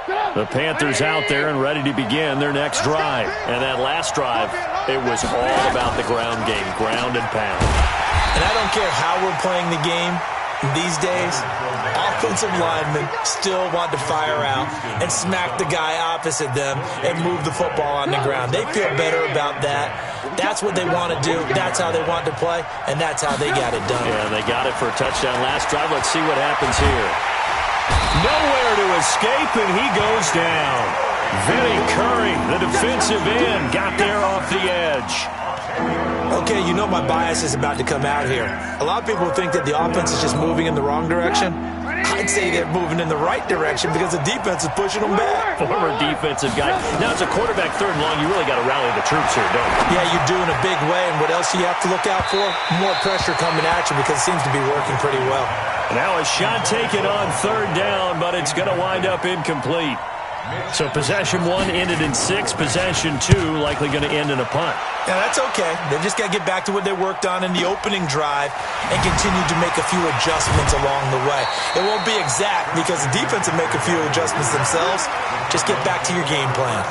The Panthers out there and ready to begin their next drive. And that last drive, it was all about the ground game, ground and pound. And I don't care how we're playing the game these days, offensive linemen still want to fire out and smack the guy opposite them and move the football on the ground. They feel better about that. That's what they want to do. That's how they want to play, and that's how they got it done. Yeah, they got it for a touchdown last drive. Let's see what happens here. Nowhere to escape, and he goes down. Vinny Curry, the defensive end, got there off the edge. Okay, you know my bias is about to come out here. A lot of people think that the offense is just moving in the wrong direction. I'd say they're moving in the right direction because the defense is pushing them back. Former defensive guy. Now it's a quarterback third and long. You really got to rally the troops here, don't you? Yeah, you do in a big way. And what else do you have to look out for? More pressure coming at you because it seems to be working pretty well. Now a shot taken on third down, but it's going to wind up incomplete. So possession one ended in 6. Possession 2 likely going to end in a punt. Yeah, that's okay. They've just got to get back to what they worked on in the opening drive and continue to make a few adjustments along the way. It won't be exact because the defense will make a few adjustments themselves. Just get back to your game plan.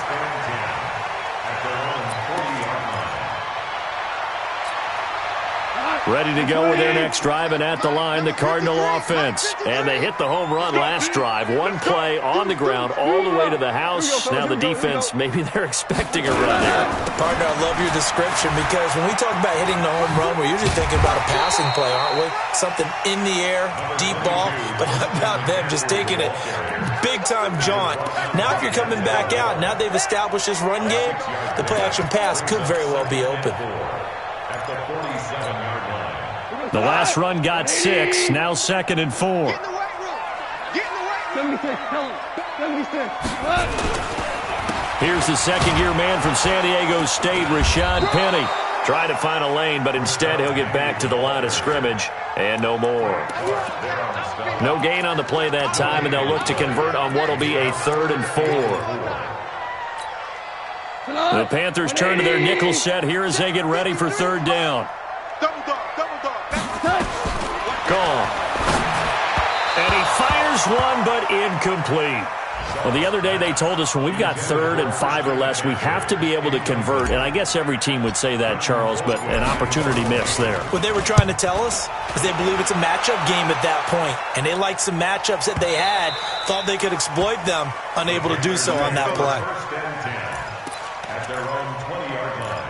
Ready to go with their next drive, and at the line, the Cardinal offense. And they hit the home run last drive. One play on the ground all the way to the house. Now the defense, maybe they're expecting a run here. Partner, I love your description because when we talk about hitting the home run, we're usually thinking about a passing play, aren't we? Something in the air, deep ball. But how about them just taking it big-time jaunt? Now if you're coming back out, now they've established this run game, the play-action pass could very well be open. The last run got 6, now 2nd and 4. Here's the second-year man from San Diego State, Rashad Penny. Trying to find a lane, but instead he'll get back to the line of scrimmage, and no more. No gain on the play that time, and they'll look to convert on what will be a 3rd and 4. The Panthers turn to their nickel set here as they get ready for 3rd down. Gone. And he fires one, but incomplete. Well, the other day they told us when we've got 3rd and 5 or less, we have to be able to convert. And I guess every team would say that, Charles, but an opportunity missed there. What they were trying to tell us is they believe it's a matchup game at that point. And they liked some matchups that they had, thought they could exploit them, unable to do so on that play. At their own 20-yard line.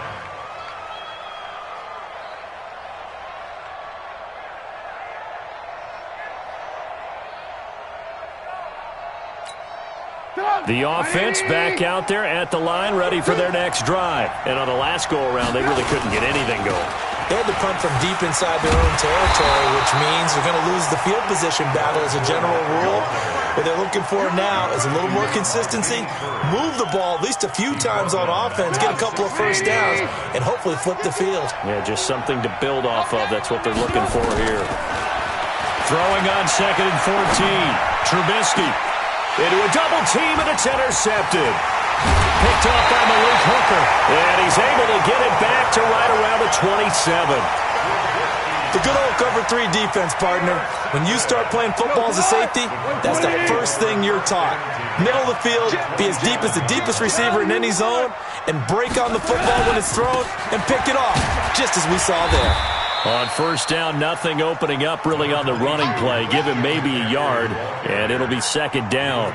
The offense back out there at the line, ready for their next drive. And on the last go-around, they really couldn't get anything going. They had to punt from deep inside their own territory, which means they're going to lose the field position battle as a general rule. What they're looking for now is a little more consistency, move the ball at least a few times on offense, get a couple of first downs, and hopefully flip the field. Yeah, just something to build off of. That's what they're looking for here. Throwing on 2nd and 14. Trubisky into a double team, and it's intercepted. Picked off by Malik Hooker, and he's able to get it back to right around the 27. The good old cover 3 defense, partner. When you start playing football as a safety, that's the first thing you're taught. Middle of the field, be as deep as the deepest receiver in any zone, and break on the football when it's thrown, and pick it off, just as we saw there. On 1st down, nothing opening up really on the running play. Give him maybe a yard, and it'll be 2nd down.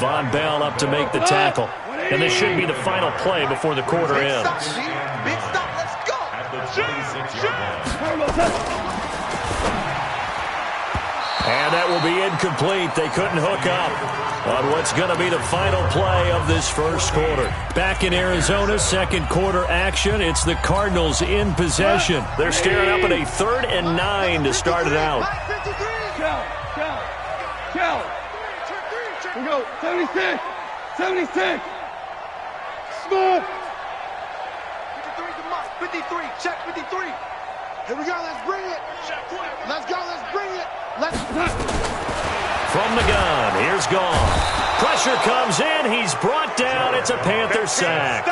Von Bell up to make the tackle. And this should be the final play before the quarter ends. Big stop, let's go. At the 26-yard line. And that will be incomplete. They couldn't hook up on what's going to be the final play of this first quarter. Back in Arizona, 2nd quarter action. It's the Cardinals in possession. They're staring up at a 3rd and 9 to start it out. We go, 76, 76. Smooth. 53, check 53. Here we go, let's bring it. Let's go, let's bring it. From the gun, here's Gone. Pressure comes in, he's brought down. It's a Panther sack.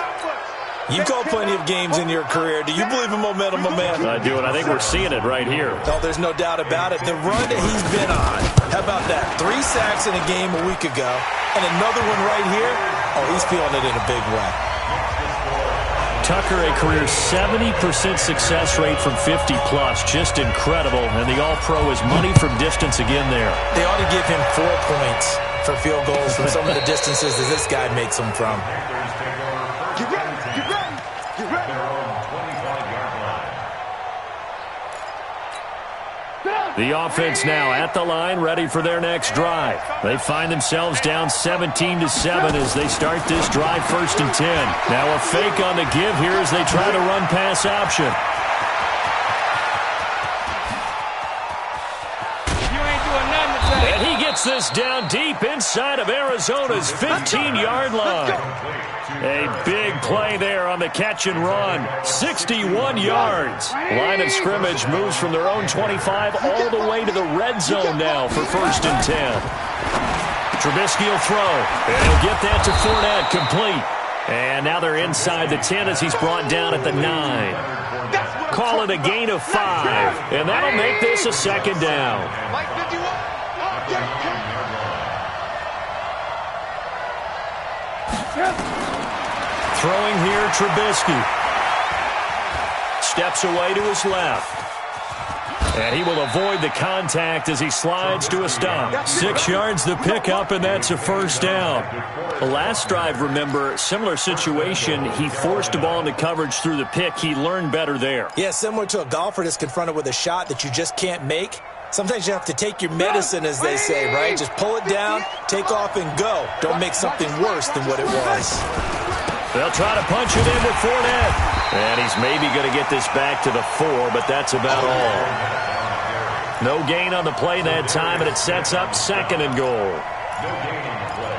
You've called plenty of games in your career. Do you believe in momentum, my man? I do, and I think we're seeing it right here. Oh, there's no doubt about it. The run that he's been on, how about that? 3 sacks in a game a week ago, and another one right here. Oh, he's feeling it in a big way. Tucker, a career 70% success rate from 50-plus. Just incredible, and the All-Pro is money from distance again there. They ought to give him 4 points for field goals from some of the distances that this guy makes them from. Get ready, get ready, get ready. The offense now at the line, ready for their next drive. They find themselves down 17-7 as they start this drive 1st and 10. Now a fake on the give here as they try to run pass option. And he gets this down deep inside of Arizona's 15-yard line. A big play there on the catch and run. 61 yards. Line of scrimmage moves from their own 25 all the way to the red zone now for 1st and 10. Trubisky will throw, and he'll get that to Fournette, complete. And now they're inside the 10 as he's brought down at the 9. Call it a gain of 5, and that'll make this a 2nd down. Throwing here, Trubisky. Steps away to his left. And he will avoid the contact as he slides to a stop. 6 yards the pickup, and that's a 1st down. The last drive, remember, similar situation. He forced a ball into coverage through the pick. He learned better there. Yeah, similar to a golfer that's confronted with a shot that you just can't make. Sometimes you have to take your medicine, as they say, right? Just pull it down, take off, and go. Don't make something worse than what it was. They'll try to punch it in with Fournette. And he's maybe going to get this back to the 4, but that's about all. No gain on the play that time, and it sets up 2nd and goal. No gain on the play.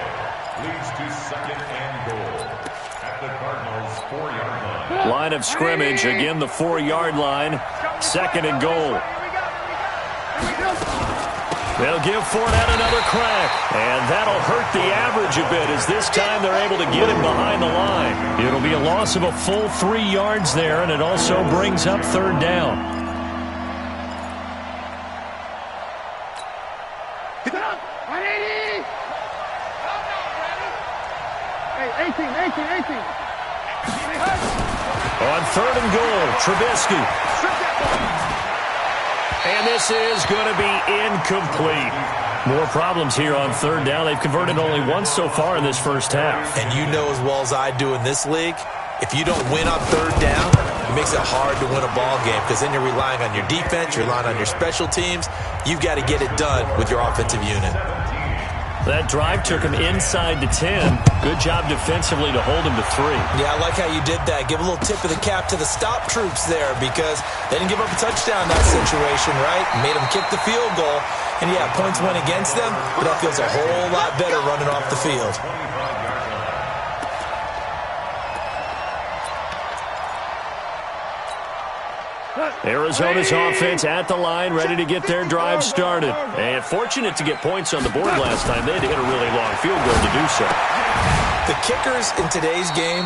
Leads to 2nd and goal. At the Cardinals' 4-yard line. Line of scrimmage, again the 4-yard line. 2nd and goal. They'll give Fournette another crack, and that'll hurt the average a bit as this time they're able to get him behind the line. It'll be a loss of a full 3 yards there, and it also brings up 3rd down. Hey, 18. On 3rd and goal, Trubisky. And this is going to be incomplete. More problems here on 3rd down. They've converted only once so far in this first half. And you know as well as I do in this league, if you don't win on 3rd down, it makes it hard to win a ball game because then you're relying on your defense, you're relying on your special teams. You've got to get it done with your offensive unit. That drive took him inside the 10. Good job defensively to hold him to 3. Yeah, I like how you did that. Give a little tip of the cap to the stop troops there because they didn't give up a touchdown in that situation, right? Made them kick the field goal. And, yeah, points went against them, but that feels a whole lot better running off the field. Arizona's offense at the line, ready to get their drive started. And fortunate to get points on the board last time. They had to hit a really long field goal to do so. The kickers in today's game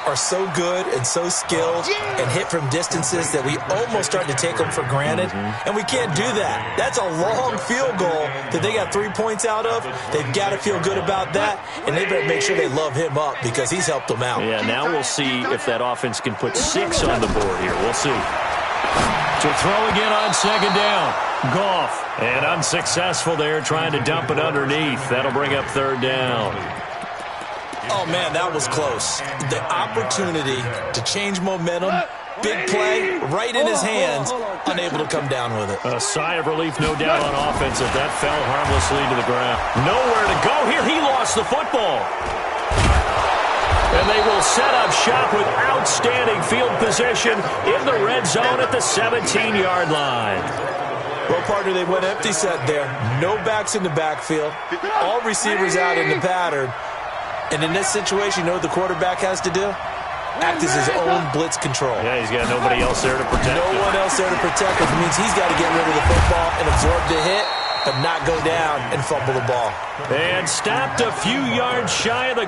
are so good and so skilled and hit from distances that we almost start to take them for granted. And we can't do that. That's a long field goal that they got 3 points out of. They've got to feel good about that, and they better make sure they love him up because he's helped them out. Yeah, now we'll see if that offense can put 6 on the board here. We'll see. To throw again on 2nd down. Goff. And unsuccessful there, trying to dump it underneath. That'll bring up 3rd down. Oh, man, that was close. The opportunity to change momentum, big play, right in his hands, unable to come down with it. A sigh of relief, no doubt, on offense if that fell harmlessly to the ground. Nowhere to go here. He lost the football. And they will set up shop with outstanding field position in the red zone at the 17-yard line. Well, partner, they went empty set there. No backs in the backfield. All receivers out in the pattern. And in this situation, you know what the quarterback has to do? Act as his own blitz control. Yeah, he's got nobody else there to protect him. No one else there to protect him. It means he's got to get rid of the football and absorb the hit, but not go down and fumble the ball. And stopped a few yards shy of the